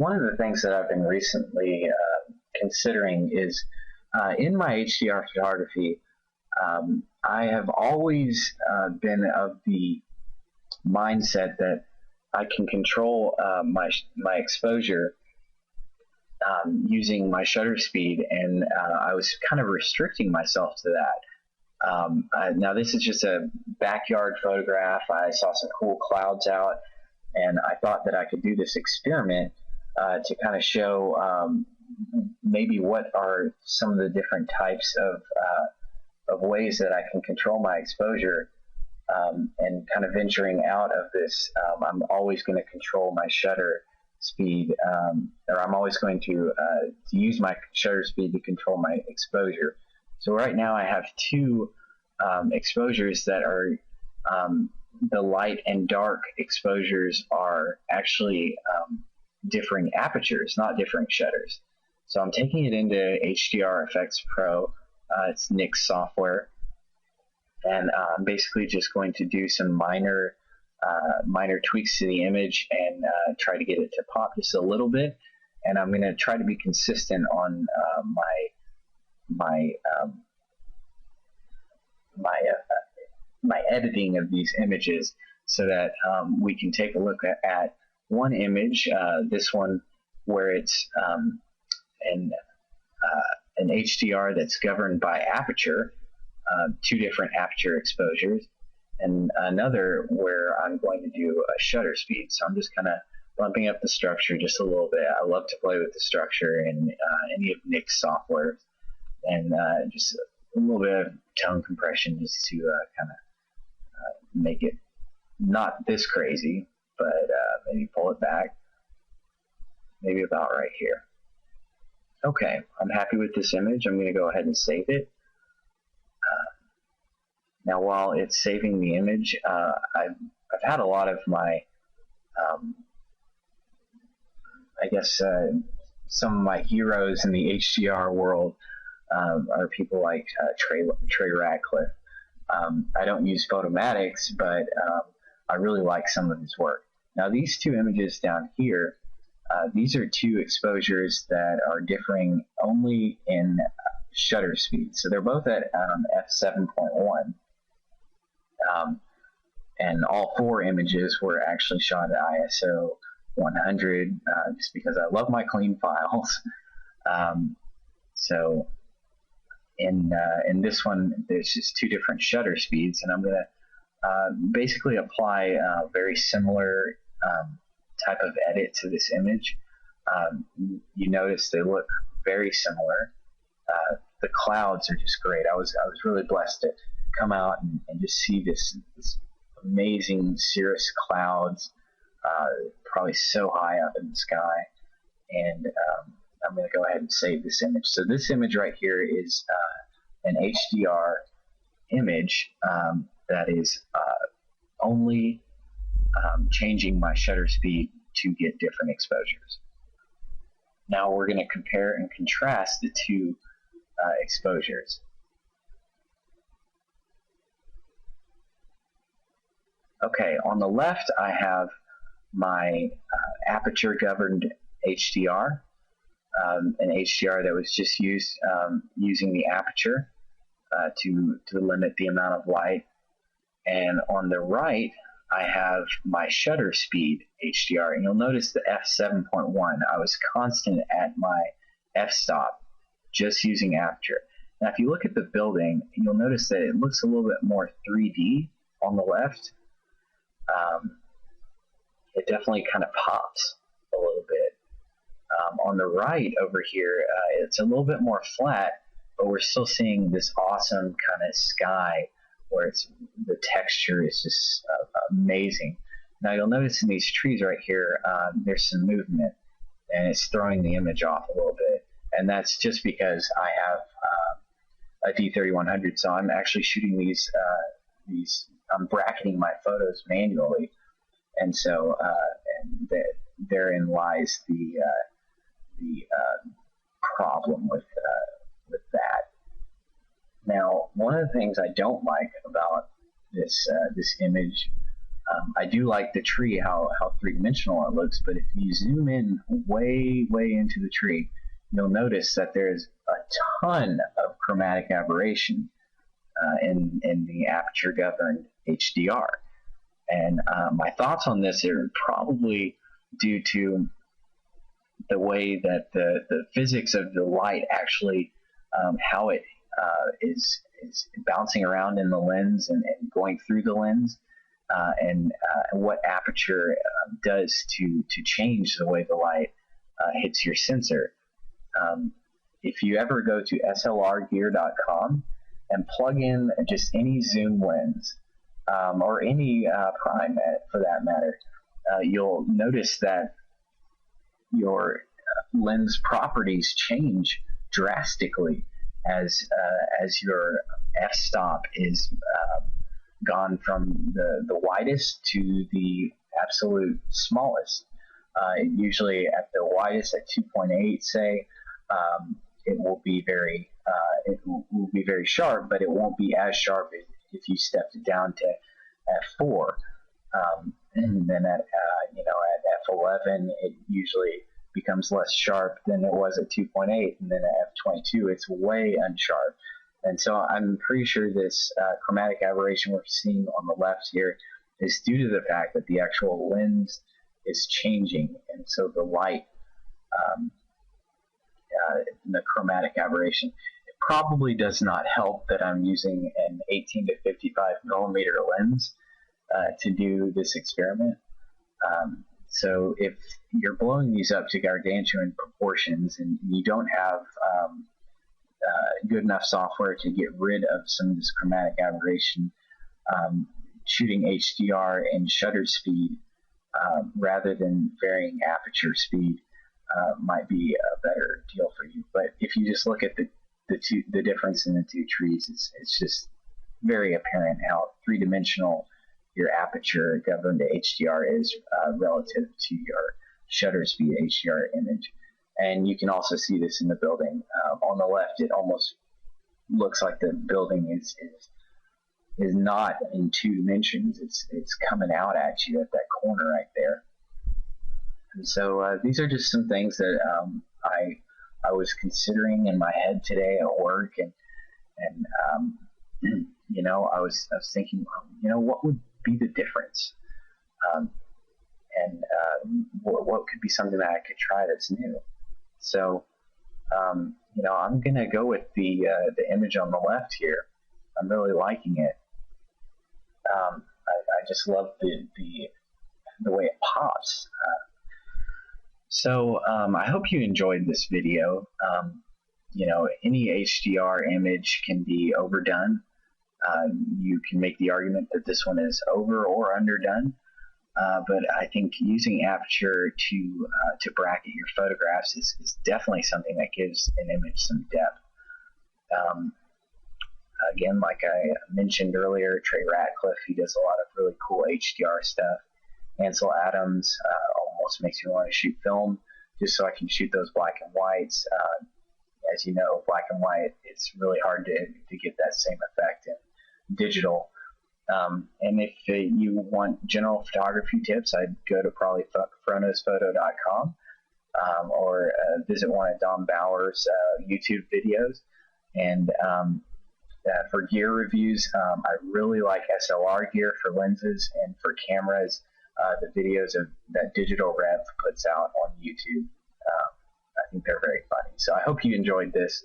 One of the things that I've been recently considering is in my HDR photography, I have always been of the mindset that I can control my exposure using my shutter speed, and I was kind of restricting myself to that. Now this is just a backyard photograph. I saw some cool clouds out, and I thought that I could do this experiment to kind of show maybe what are some of the different types of ways that I can control my exposure, and kind of venturing out of this. I'm always going to control my shutter speed, or I'm always going to use my shutter speed to control my exposure. So right now I have two exposures that are the light and dark exposures are actually differing apertures, not differing shutters. So I'm taking it into HDR Effects Pro. It's Nick's software, and I'm basically just going to do some minor tweaks to the image and try to get it to pop just a little bit. And I'm going to try to be consistent on my editing of these images, so that we can take a look at one image, this one where it's an HDR that's governed by aperture, two different aperture exposures, and another where I'm going to do a shutter speed. So I'm just kind of bumping up the structure just a little bit. I love to play with the structure in any of Nick's software, and just a little bit of tone compression just to kind of make it not this crazy, but maybe pull it back, maybe about right here. Okay, I'm happy with this image. I'm going to go ahead and save it. Now, while it's saving the image, I've had a lot of my, I guess, some of my heroes in the HDR world are people like Trey Ratcliffe. I don't use Photomatics, but I really like some of his work. Now, these two images down here, these are two exposures that are differing only in shutter speed. So they're both at f7.1. And all four images were actually shot at ISO 100, just because I love my clean files. So in this one, there's just two different shutter speeds, and I'm going to basically apply a very similar type of edit to this image. You notice they look very similar. The clouds are just great. I was really blessed to come out and just see this amazing cirrus clouds, probably so high up in the sky. And I'm going to go ahead and save this image. So this image right here is an HDR image that is only changing my shutter speed to get different exposures. Now we're going to compare and contrast the two exposures. Okay, on the left I have my aperture governed HDR, an HDR that was just used using the aperture to limit the amount of light. And on the right I have my shutter speed HDR, and you'll notice the f7.1. I was constant at my f-stop, just using aperture. Now if you look at the building, you'll notice that it looks a little bit more 3D on the left. It definitely kind of pops a little bit. On the right over here, it's a little bit more flat, but we're still seeing this awesome kind of sky where the texture is just amazing. Now you'll notice in these trees right here, there's some movement, and it's throwing the image off a little bit. And that's just because I have a D3100, so I'm actually shooting these I'm bracketing my photos manually, and so and therein lies the problem with that. Now, one of the things I don't like about this image I do like the tree, how three-dimensional it looks, but if you zoom in way into the tree, you'll notice that there's a ton of chromatic aberration in the aperture governed HDR. And my thoughts on this are probably due to the way that the physics of the light actually, how it is bouncing around in the lens and going through the lens, and what aperture does to change the way the light hits your sensor. If you ever go to slrgear.com and plug in just any zoom lens, or any prime for that matter, you'll notice that your lens properties change drastically as your f-stop is gone from the widest to the absolute smallest. Usually at the widest, at 2.8, say, it will be very sharp, but it won't be as sharp if you stepped it down to f4. And then at f11, it usually becomes less sharp than it was at 2.8, and then at f22, it's way unsharp. And so I'm pretty sure this chromatic aberration we're seeing on the left here is due to the fact that the actual lens is changing, and so the light, the chromatic aberration. It probably does not help that I'm using an 18 to 55 millimeter lens to do this experiment. So if you're blowing these up to gargantuan proportions and you don't have good enough software to get rid of some of this chromatic aberration, shooting HDR and shutter speed rather than varying aperture speed might be a better deal for you. But if you just look at the difference in the two trees, it's just very apparent how three-dimensional your aperture governed to HDR is relative to your shutter speed HDR image. And you can also see this in the building. On the left, it almost looks like the building is not in two dimensions. It's coming out at you at that corner right there. And so these are just some things that I was considering in my head today at work, and you know, I was thinking, you know, what would be the difference, and what could be something that I could try that's new. So you know, I'm gonna go with the image on the left here. I'm really liking it. I just love the way it pops. So I hope you enjoyed this video. You know, any HDR image can be overdone. You can make the argument that this one is over or underdone. But I think using aperture to bracket your photographs is definitely something that gives an image some depth. Again, like I mentioned earlier, Trey Ratcliffe, he does a lot of really cool HDR stuff. Ansel Adams almost makes me want to shoot film just so I can shoot those black and whites. As you know, black and white, it's really hard to get that same effect in digital. And if you want general photography tips, I'd go to probably fronosphoto.com or visit one of Don Bauer's YouTube videos. And for gear reviews, I really like SLR gear for lenses, and for cameras, the videos that Digital Rev puts out on YouTube. I think they're very funny. So I hope you enjoyed this.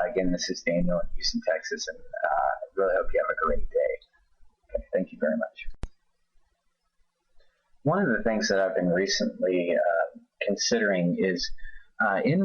Again, this is Daniel in Houston, Texas, and I really hope you have a great day. Okay, thank you very much. One of the things that I've been recently considering is in